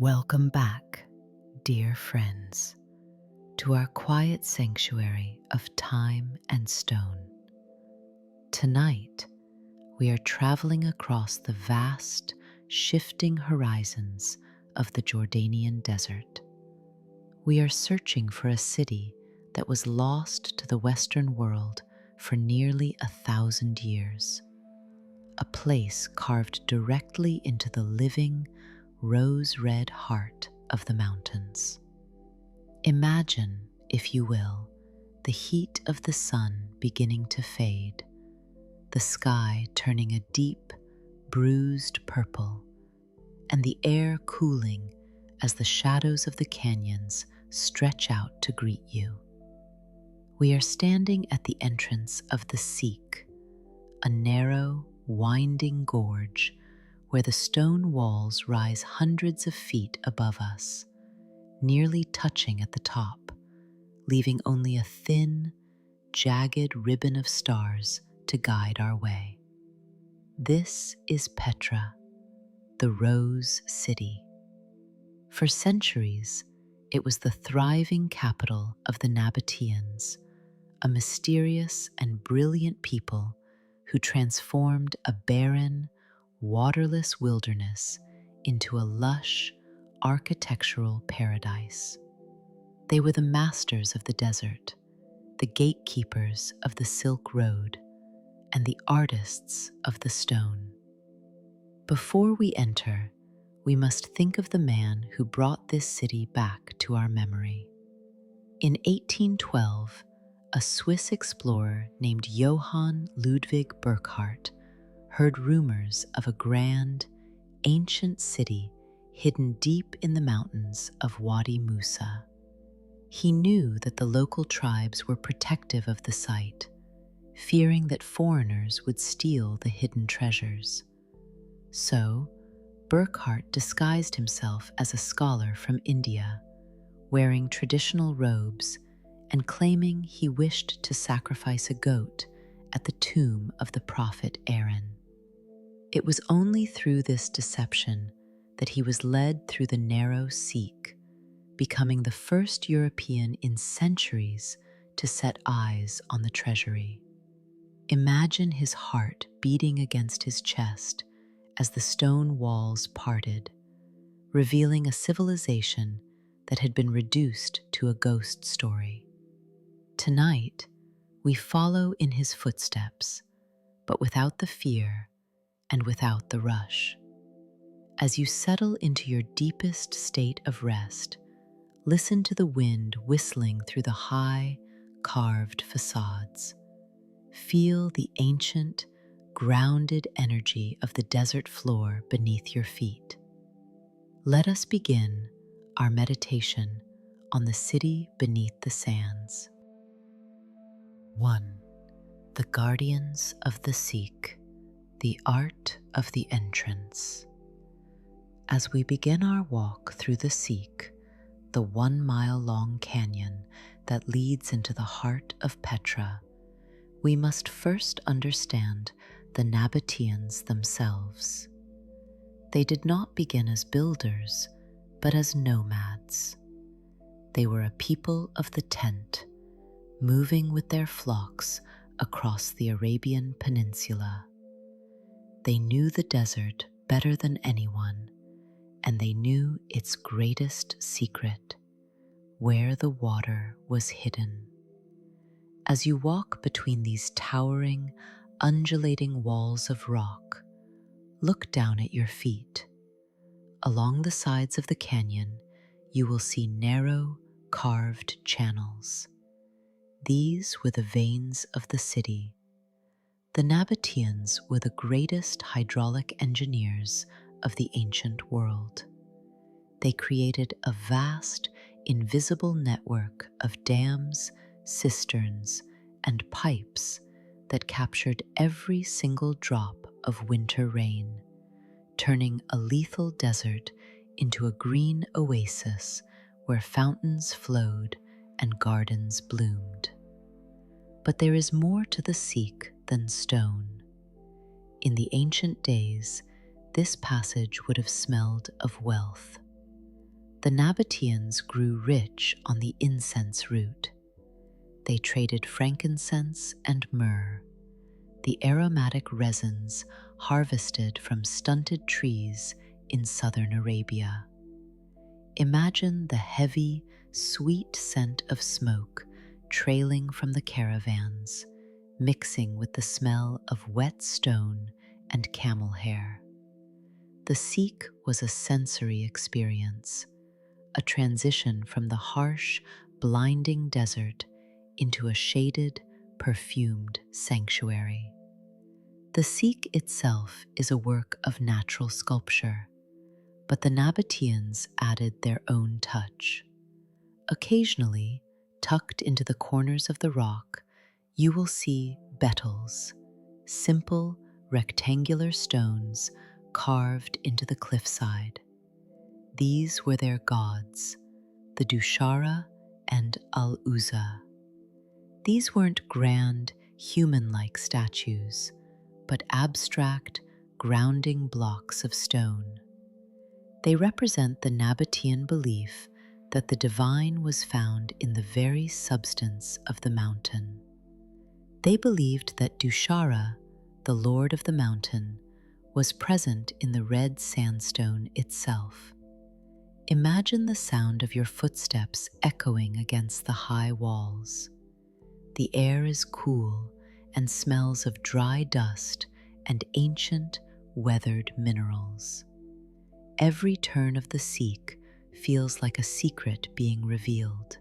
Welcome back, dear friends, to our quiet sanctuary of time and stone. Tonight, we are traveling across the vast, shifting horizons of the Jordanian desert. We are searching for a city that was lost to the Western world for nearly 1,000 years, a place carved directly into the living, rose-red heart of the mountains. Imagine, if you will, the heat of the sun beginning to fade, the sky turning a deep, bruised purple, and the air cooling as the shadows of the canyons stretch out to greet you. We are standing at the entrance of the Seek, a narrow, winding gorge where the stone walls rise hundreds of feet above us, nearly touching at the top, leaving only a thin, jagged ribbon of stars to guide our way. This is Petra, the Rose City. For centuries, it was the thriving capital of the Nabataeans, a mysterious and brilliant people who transformed a barren, waterless wilderness into a lush, architectural paradise. They were the masters of the desert, the gatekeepers of the Silk Road, and the artists of the stone. Before we enter, we must think of the man who brought this city back to our memory. In 1812, a Swiss explorer named Johann Ludwig Burckhardt heard rumors of a grand, ancient city hidden deep in the mountains of Wadi Musa. He knew that the local tribes were protective of the site, fearing that foreigners would steal the hidden treasures. So, Burckhardt disguised himself as a scholar from India, wearing traditional robes and claiming he wished to sacrifice a goat at the tomb of the prophet Aaron. It was only through this deception that he was led through the narrow Seek, becoming the first European in centuries to set eyes on the Treasury. Imagine his heart beating against his chest as the stone walls parted, revealing a civilization that had been reduced to a ghost story. Tonight, we follow in his footsteps, but without the fear and without the rush. As you settle into your deepest state of rest, listen to the wind whistling through the high, carved facades. Feel the ancient, grounded energy of the desert floor beneath your feet. Let us begin our meditation on the city beneath the sands. 1. The Guardians of the Seek, the art of the entrance. As we begin our walk through the Seek, the 1-mile-long canyon that leads into the heart of Petra, we must first understand the Nabataeans themselves. They did not begin as builders, but as nomads. They were a people of the tent, moving with their flocks across the Arabian Peninsula. They knew the desert better than anyone, and they knew its greatest secret, where the water was hidden. As you walk between these towering, undulating walls of rock, look down at your feet. Along the sides of the canyon, you will see narrow, carved channels. These were the veins of the city. The Nabataeans were the greatest hydraulic engineers of the ancient world. They created a vast, invisible network of dams, cisterns, and pipes that captured every single drop of winter rain, turning a lethal desert into a green oasis where fountains flowed and gardens bloomed. But there is more to the Seek than stone. In the ancient days, this passage would have smelled of wealth. The Nabataeans grew rich on the incense root. They traded frankincense and myrrh, the aromatic resins harvested from stunted trees in southern Arabia. Imagine the heavy, sweet scent of smoke trailing from the caravans, mixing with the smell of wet stone and camel hair. The Sikh was a sensory experience, a transition from the harsh, blinding desert into a shaded, perfumed sanctuary. The Sikh itself is a work of natural sculpture, but the Nabataeans added their own touch. Occasionally, tucked into the corners of the rock, you will see betyls, simple, rectangular stones carved into the cliffside. These were their gods, the Dushara and Al-Uzza. These weren't grand, human-like statues, but abstract, grounding blocks of stone. They represent the Nabataean belief that the divine was found in the very substance of the mountain. They believed that Dushara, the lord of the mountain, was present in the red sandstone itself. Imagine the sound of your footsteps echoing against the high walls. The air is cool and smells of dry dust and ancient, weathered minerals. Every turn of the Sikh feels like a secret being revealed.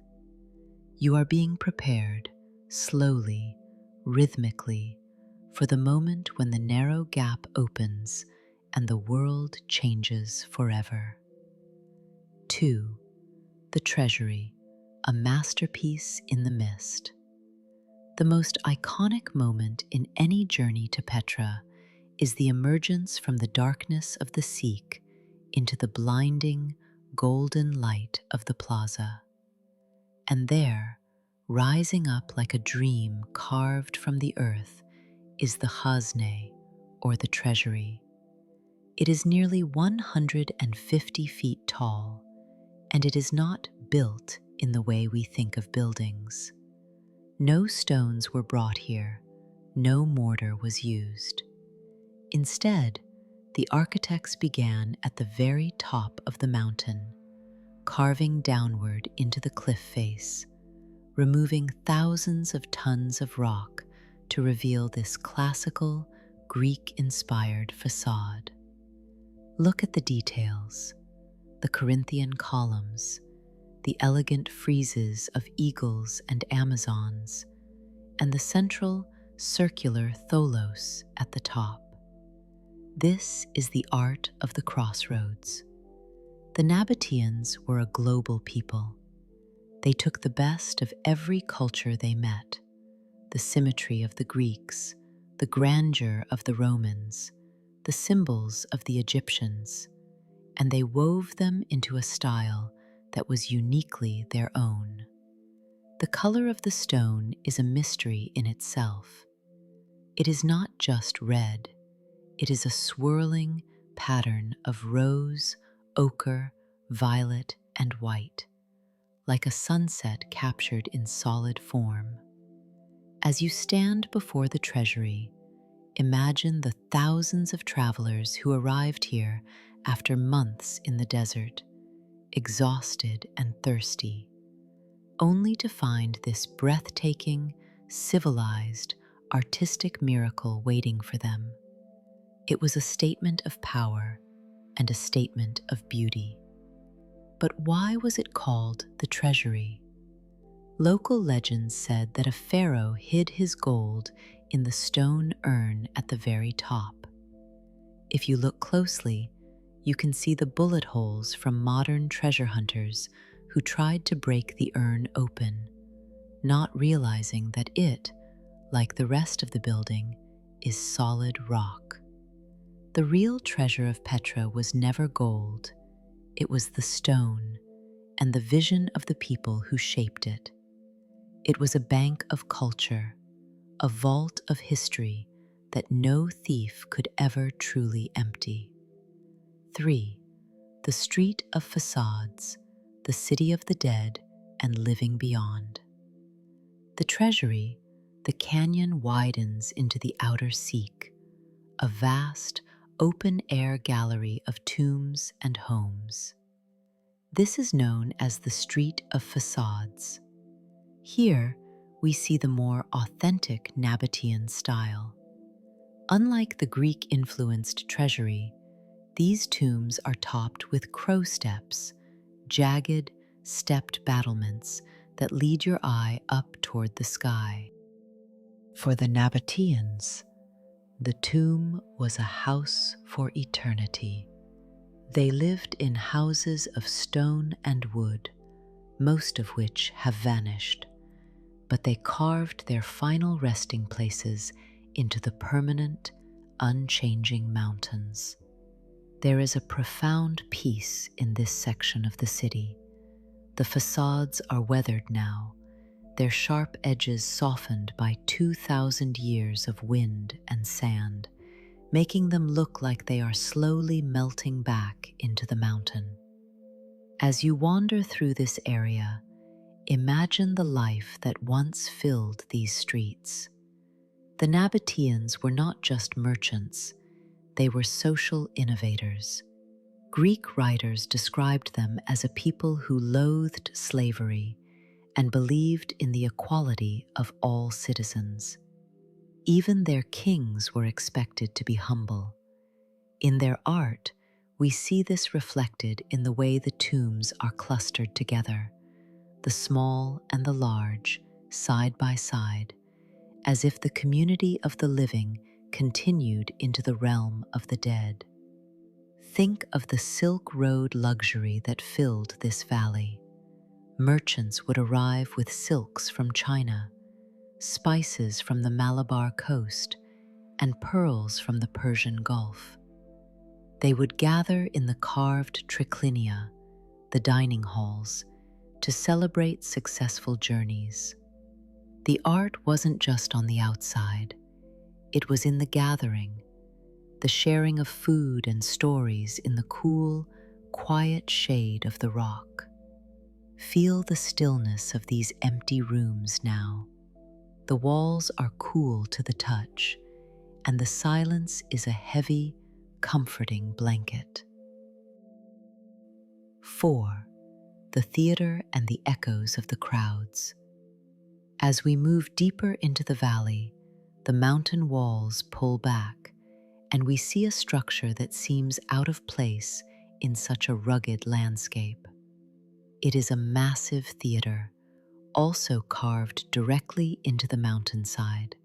You are being prepared, slowly, rhythmically, for the moment when the narrow gap opens and the world changes forever. 2. The Treasury, a masterpiece in the mist. The most iconic moment in any journey to Petra is the emergence from the darkness of the Sikh into the blinding, golden light of the plaza. And there, rising up like a dream carved from the earth, is the Khazne, or the Treasury. It is nearly 150 feet tall, and it is not built in the way we think of buildings. No stones were brought here, no mortar was used. Instead, the architects began at the very top of the mountain, carving downward into the cliff face, removing thousands of tons of rock to reveal this classical, Greek-inspired facade. Look at the details: the Corinthian columns, the elegant friezes of eagles and Amazons, and the central, circular tholos at the top. This is the art of the crossroads. The Nabataeans were a global people. They took the best of every culture they met: the symmetry of the Greeks, the grandeur of the Romans, the symbols of the Egyptians, and they wove them into a style that was uniquely their own. The color of the stone is a mystery in itself. It is not just red, it is a swirling pattern of rose, ochre, violet, and white, like a sunset captured in solid form. As you stand before the Treasury, imagine the thousands of travelers who arrived here after months in the desert, exhausted and thirsty, only to find this breathtaking, civilized, artistic miracle waiting for them. It was a statement of power and a statement of beauty. But why was it called the Treasury? Local legends said that a pharaoh hid his gold in the stone urn at the very top. If you look closely, you can see the bullet holes from modern treasure hunters who tried to break the urn open, not realizing that it, like the rest of the building, is solid rock. The real treasure of Petra was never gold. It was the stone and the vision of the people who shaped it. It was a bank of culture, a vault of history that no thief could ever truly empty. 3. The Street of Facades, the city of the dead and living beyond. The Treasury, the canyon widens into the outer Seek, a vast, open-air gallery of tombs and homes. This is known as the Street of Facades. Here, we see the more authentic Nabataean style. Unlike the Greek-influenced Treasury, these tombs are topped with crow steps, jagged, stepped battlements that lead your eye up toward the sky. For the Nabataeans, the tomb was a house for eternity. They lived in houses of stone and wood, most of which have vanished, but they carved their final resting places into the permanent, unchanging mountains. There is a profound peace in this section of the city. The facades are weathered now, their sharp edges softened by 2,000 years of wind and sand, making them look like they are slowly melting back into the mountain. As you wander through this area, imagine the life that once filled these streets. The Nabataeans were not just merchants, they were social innovators. Greek writers described them as a people who loathed slavery and believed in the equality of all citizens. Even their kings were expected to be humble. In their art, we see this reflected in the way the tombs are clustered together, the small and the large, side by side, as if the community of the living continued into the realm of the dead. Think of the Silk Road luxury that filled this valley. Merchants would arrive with silks from China, spices from the Malabar coast, and pearls from the Persian Gulf. They would gather in the carved triclinia, the dining halls, to celebrate successful journeys. The art wasn't just on the outside, it was in the gathering, the sharing of food and stories in the cool, quiet shade of the rock. Feel the stillness of these empty rooms now. The walls are cool to the touch, and the silence is a heavy, comforting blanket. 4. The theater and the echoes of the crowds. As we move deeper into the valley, the mountain walls pull back, and we see a structure that seems out of place in such a rugged landscape. It is a massive theater, also carved directly into the mountainside.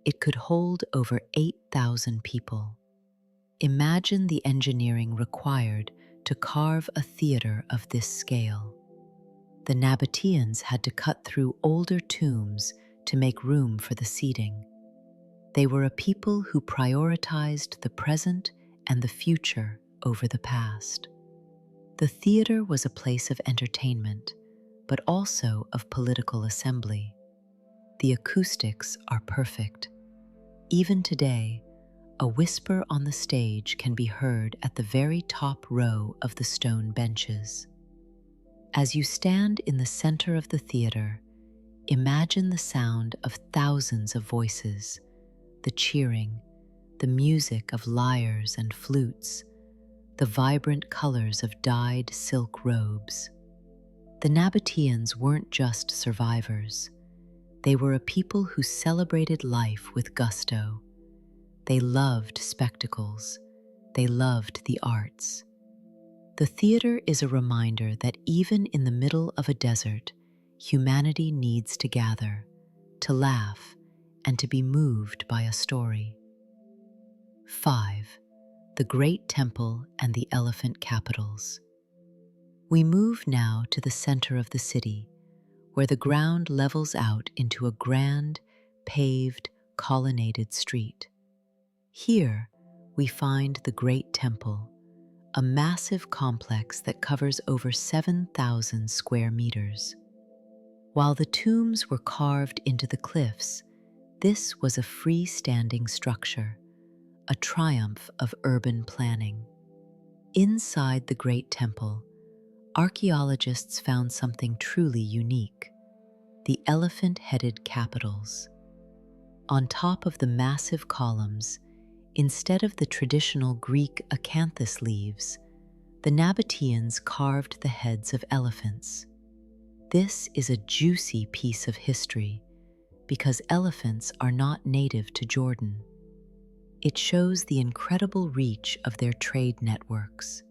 It could hold over 8,000 people. Imagine the engineering required to carve a theater of this scale. The Nabataeans had to cut through older tombs to make room for the seating. They were a people who prioritized the present and the future over the past. The theater was a place of entertainment, but also of political assembly. The acoustics are perfect. Even today, a whisper on the stage can be heard at the very top row of the stone benches. As you stand in the center of the theater, imagine the sound of thousands of voices, the cheering, the music of lyres and flutes, the vibrant colors of dyed silk robes. The Nabataeans weren't just survivors. They were a people who celebrated life with gusto. They loved spectacles. They loved the arts. The theater is a reminder that even in the middle of a desert, humanity needs to gather, to laugh, and to be moved by a story. 5. The Great Temple and the Elephant Capitals. We move now to the center of the city, where the ground levels out into a grand, paved, colonnaded street. Here, we find the Great Temple, a massive complex that covers over 7,000 square meters. While the tombs were carved into the cliffs, this was a freestanding structure, a triumph of urban planning. Inside the Great Temple, archaeologists found something truly unique: the elephant-headed capitals. On top of the massive columns, instead of the traditional Greek acanthus leaves, the Nabataeans carved the heads of elephants. This is a juicy piece of history because elephants are not native to Jordan. It shows the incredible reach of their trade networks.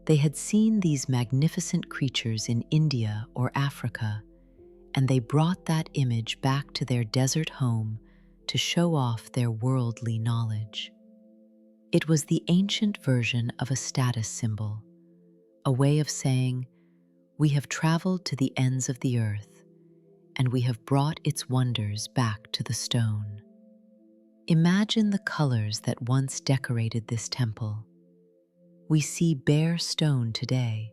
They had seen these magnificent creatures in India or Africa, and they brought that image back to their desert home to show off their worldly knowledge. It was the ancient version of a status symbol, a way of saying, "We have traveled to the ends of the earth, and we have brought its wonders back to the stone." Imagine the colors that once decorated this temple. We see bare stone today,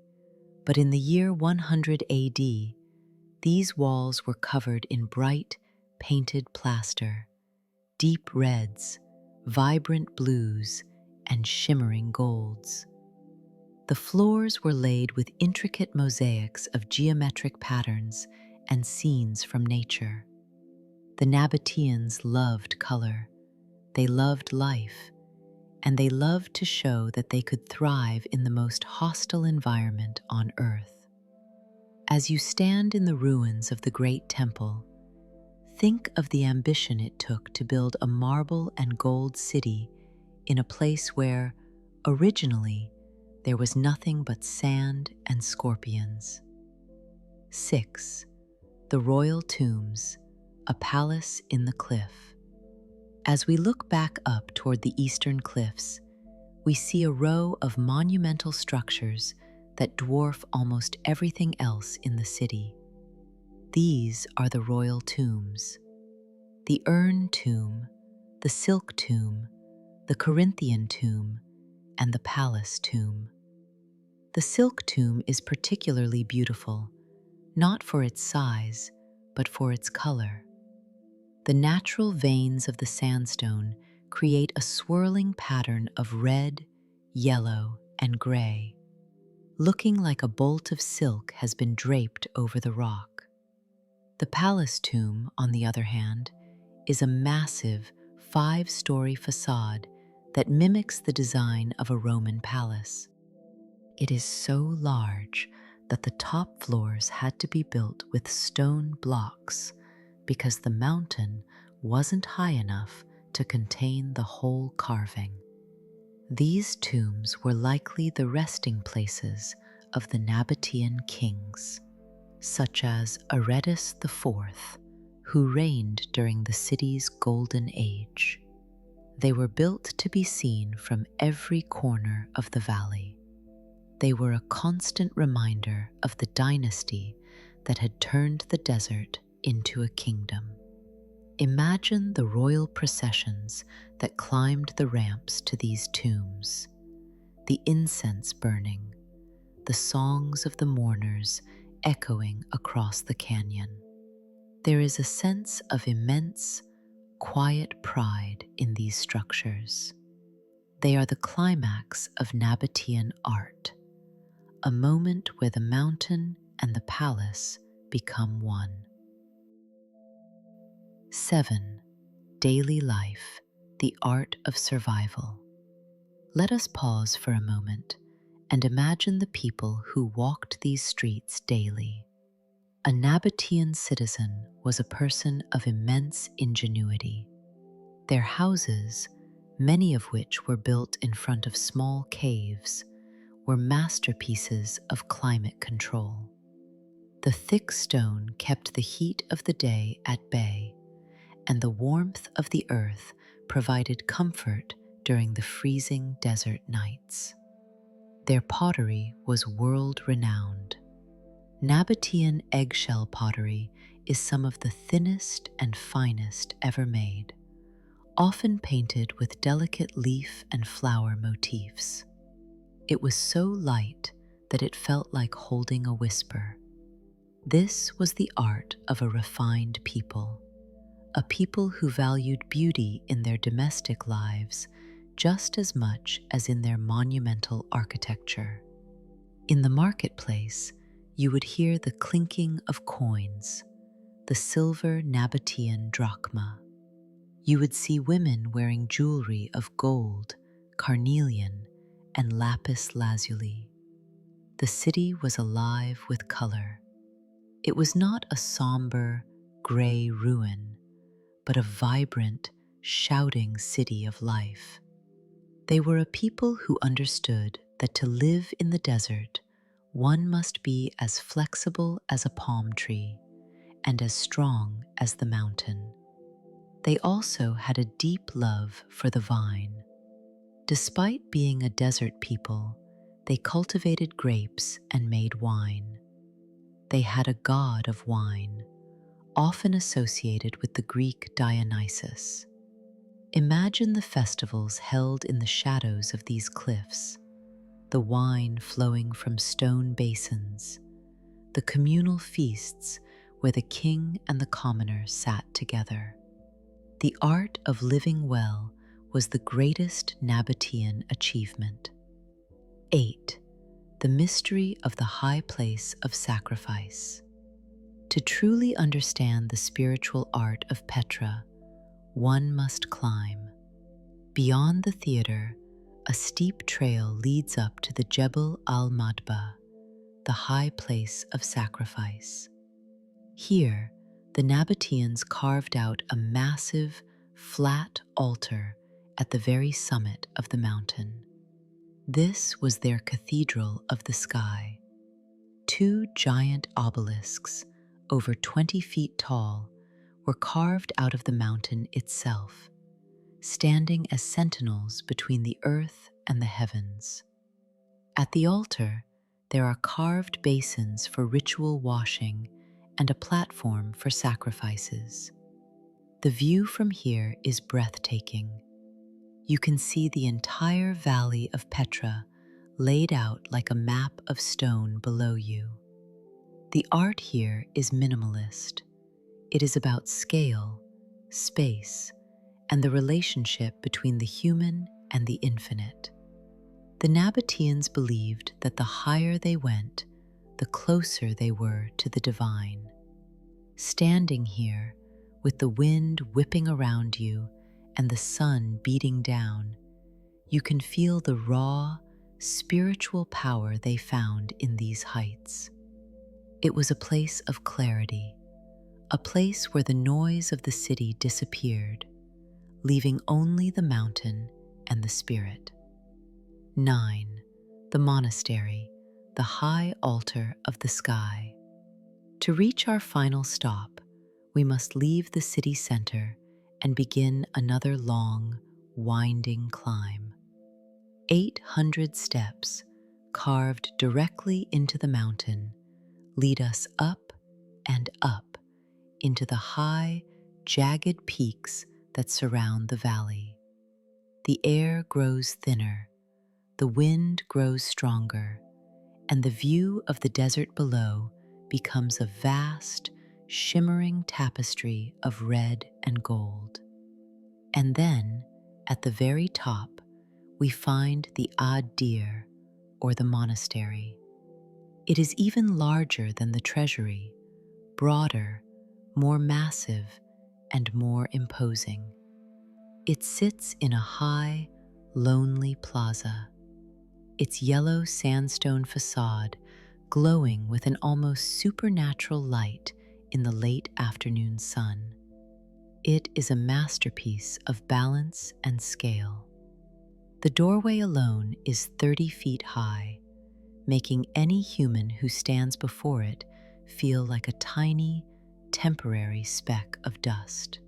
but in the year 100 AD, these walls were covered in bright, painted plaster, deep reds, vibrant blues, and shimmering golds. The floors were laid with intricate mosaics of geometric patterns and scenes from nature. The Nabataeans loved color, they loved life, and they loved to show that they could thrive in the most hostile environment on earth. As you stand in the ruins of the great temple, think of the ambition it took to build a marble and gold city in a place where, originally, there was nothing but sand and scorpions. 6. The Royal Tombs, a palace in the cliff. As we look back up toward the eastern cliffs, we see a row of monumental structures that dwarf almost everything else in the city. These are the royal tombs: the urn tomb, the silk tomb, the Corinthian tomb, and the palace tomb. The silk tomb is particularly beautiful, not for its size, but for its color. The natural veins of the sandstone create a swirling pattern of red, yellow, and gray, looking like a bolt of silk has been draped over the rock. The palace tomb, on the other hand, is a massive 5-story facade that mimics the design of a Roman palace. It is so large that the top floors had to be built with stone blocks because the mountain wasn't high enough to contain the whole carving. These tombs were likely the resting places of the Nabataean kings, such as Aretas IV, who reigned during the city's golden age. They were built to be seen from every corner of the valley. They were a constant reminder of the dynasty that had turned the desert into a kingdom. Imagine the royal processions that climbed the ramps to these tombs, the incense burning, the songs of the mourners echoing across the canyon. There is a sense of immense, quiet pride in these structures. They are the climax of Nabataean art, a moment where the mountain and the palace become one. 7. Daily life, the art of survival. Let us pause for a moment and imagine the people who walked these streets daily. A Nabataean citizen was a person of immense ingenuity. Their houses, many of which were built in front of small caves, were masterpieces of climate control. The thick stone kept the heat of the day at bay, and the warmth of the earth provided comfort during the freezing desert nights. Their pottery was world-renowned. Nabataean eggshell pottery is some of the thinnest and finest ever made, often painted with delicate leaf and flower motifs. It was so light that it felt like holding a whisper. This was the art of a refined people, a people who valued beauty in their domestic lives just as much as in their monumental architecture. In the marketplace, you would hear the clinking of coins, the silver Nabataean drachma. You would see women wearing jewelry of gold, carnelian, and lapis lazuli. The city was alive with color. It was not a somber, gray ruin, but a vibrant, shouting city of life. They were a people who understood that to live in the desert, one must be as flexible as a palm tree and as strong as the mountain. They also had a deep love for the vine. Despite being a desert people, they cultivated grapes and made wine. They had a god of wine, often associated with the Greek Dionysus. Imagine the festivals held in the shadows of these cliffs, the wine flowing from stone basins, the communal feasts where the king and the commoner sat together. The art of living well was the greatest Nabataean achievement. 8. The mystery of the high place of sacrifice. To truly understand the spiritual art of Petra, one must climb. Beyond the theater, a steep trail leads up to the Jebel al-Madba, the high place of sacrifice. Here, the Nabataeans carved out a massive, flat altar at the very summit of the mountain. This was their cathedral of the sky. 2 giant obelisks, over 20 feet tall, were carved out of the mountain itself, standing as sentinels between the earth and the heavens. At the altar, there are carved basins for ritual washing and a platform for sacrifices. The view from here is breathtaking. You can see the entire valley of Petra laid out like a map of stone below you. The art here is minimalist. It is about scale, space, and the relationship between the human and the infinite. The Nabataeans believed that the higher they went, the closer they were to the divine. Standing here, with the wind whipping around you and the sun beating down, you can feel the raw, spiritual power they found in these heights. It was a place of clarity, a place where the noise of the city disappeared, leaving only the mountain and the spirit. 9. The monastery, the high altar of the sky. To reach our final stop, we must leave the city center and begin another long, winding climb. 800 steps, carved directly into the mountain, lead us up and up into the high, jagged peaks that surround the valley. The air grows thinner, the wind grows stronger, and the view of the desert below becomes a vast, shimmering tapestry of red and gold. And then, at the very top, we find the Ad-Dir, or the monastery. It is even larger than the Treasury, broader, more massive, and more imposing. It sits in a high, lonely plaza, its yellow sandstone facade glowing with an almost supernatural light in the late afternoon sun. It is a masterpiece of balance and scale. The doorway alone is 30 feet high, making any human who stands before it feel like a tiny, temporary speck of dust.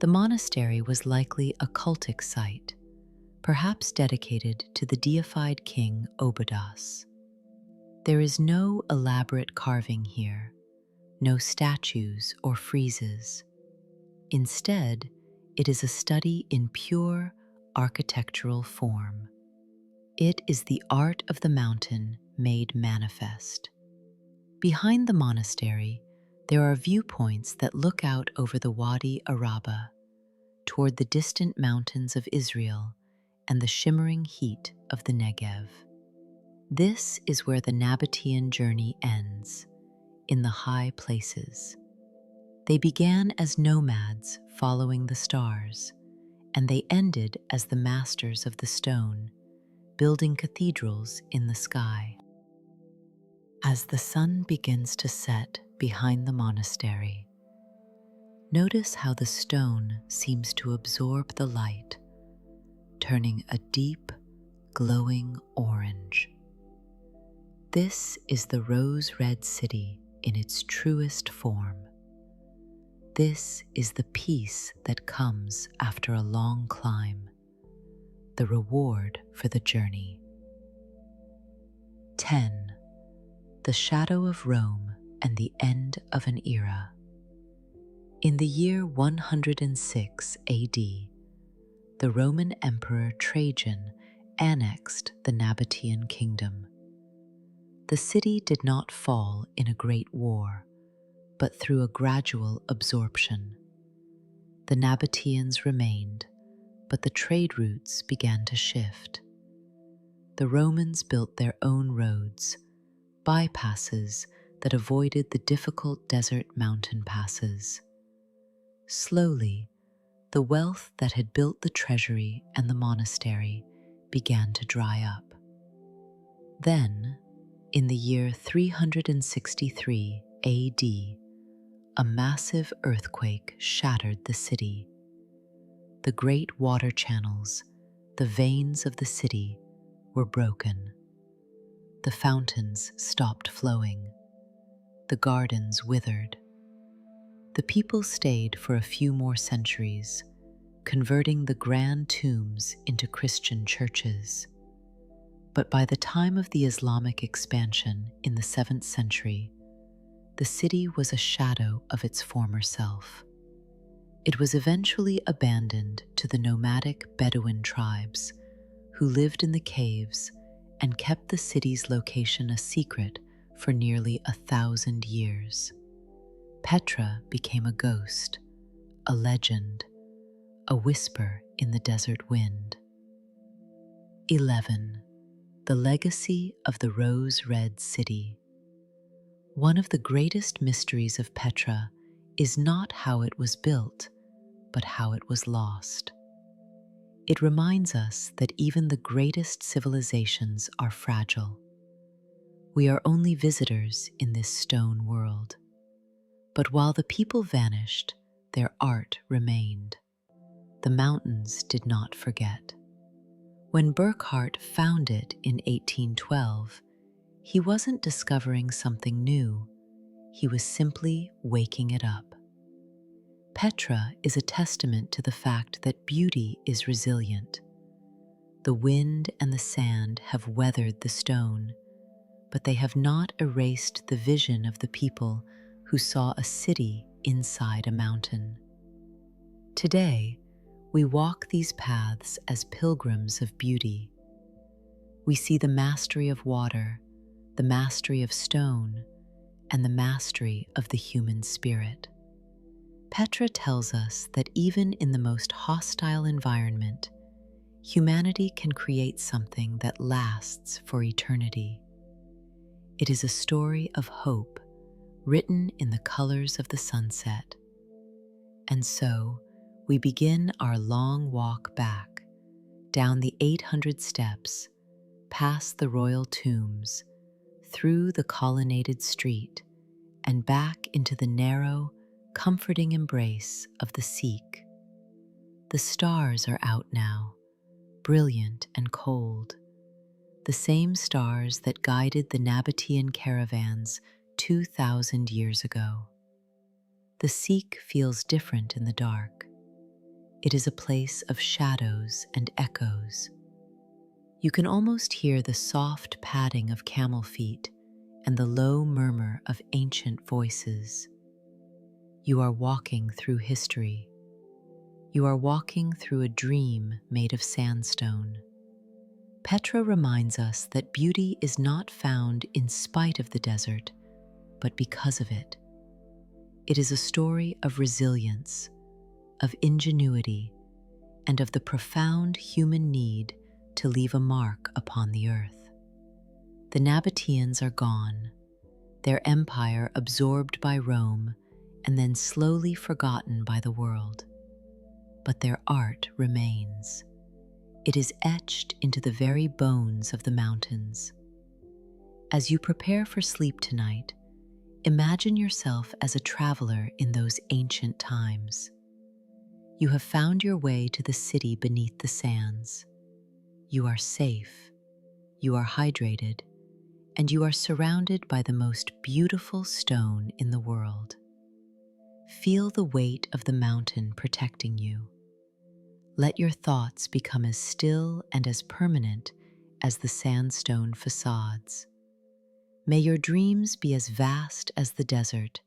The monastery was likely a cultic site, perhaps dedicated to the deified king Obodas. There is no elaborate carving here, no statues or friezes. Instead, it is a study in pure architectural form. It is the art of the mountain made manifest. Behind the monastery, there are viewpoints that look out over the Wadi Araba, toward the distant mountains of Israel and the shimmering heat of the Negev. This is where the Nabataean journey ends, in the high places. They began as nomads following the stars, and they ended as the masters of the stone, building cathedrals in the sky. As the sun begins to set behind the monastery, notice how the stone seems to absorb the light, turning a deep, glowing orange. This is the rose-red city in its truest form. This is the peace that comes after a long climb, the reward for the journey. 10. The shadow of Rome and the end of an era. In the year 106 AD, the Roman Emperor Trajan annexed the Nabataean kingdom. The city did not fall in a great war, but through a gradual absorption. The Nabataeans remained, but the trade routes began to shift. The Romans built their own roads, bypasses that avoided the difficult desert mountain passes. Slowly, the wealth that had built the treasury and the monastery began to dry up. Then, in the year 363 AD, a massive earthquake shattered the city. The great water channels, the veins of the city, were broken. The fountains stopped flowing. The gardens withered. The people stayed for a few more centuries, converting the grand tombs into Christian churches. But by the time of the Islamic expansion in the 7th century, the city was a shadow of its former self. It was eventually abandoned to the nomadic Bedouin tribes who lived in the caves and kept the city's location a secret for nearly 1,000 years. Petra became a ghost, a legend, a whisper in the desert wind. 11. The legacy of the rose-red city. One of the greatest mysteries of Petra is not how it was built, but how it was lost. It reminds us that even the greatest civilizations are fragile. We are only visitors in this stone world. But while the people vanished, their art remained. The mountains did not forget. When Burckhardt found it in 1812, he wasn't discovering something new. He was simply waking it up. Petra is a testament to the fact that beauty is resilient. The wind and the sand have weathered the stone, but they have not erased the vision of the people who saw a city inside a mountain. Today, we walk these paths as pilgrims of beauty. We see the mastery of water, the mastery of stone, and the mastery of the human spirit. Petra tells us that even in the most hostile environment, humanity can create something that lasts for eternity. It is a story of hope, written in the colors of the sunset. And so, we begin our long walk back, down the 800 steps, past the royal tombs, through the colonnaded street, and back into the narrow, comforting embrace of the Sikh. The stars are out now, brilliant and cold, the same stars that guided the Nabataean caravans 2,000 years ago. The Sikh feels different in the dark. It is a place of shadows and echoes. You can almost hear the soft padding of camel feet and the low murmur of ancient voices. You are walking through history. You are walking through a dream made of sandstone. Petra reminds us that beauty is not found in spite of the desert, but because of it. It is a story of resilience, of ingenuity, and of the profound human need to leave a mark upon the earth. The Nabataeans are gone, their empire absorbed by Rome and then slowly forgotten by the world. But their art remains. It is etched into the very bones of the mountains. As you prepare for sleep tonight, imagine yourself as a traveler in those ancient times. You have found your way to the city beneath the sands. You are safe, you are hydrated, and you are surrounded by the most beautiful stone in the world. Feel the weight of the mountain protecting you. Let your thoughts become as still and as permanent as the sandstone facades. May your dreams be as vast as the desert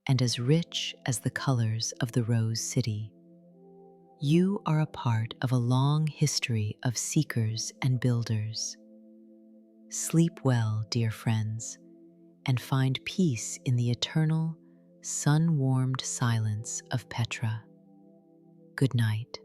and as rich as the colors of the Rose City. You are a part of a long history of seekers and builders. Sleep well, dear friends, and find peace in the eternal, sun-warmed silence of Petra. Good night.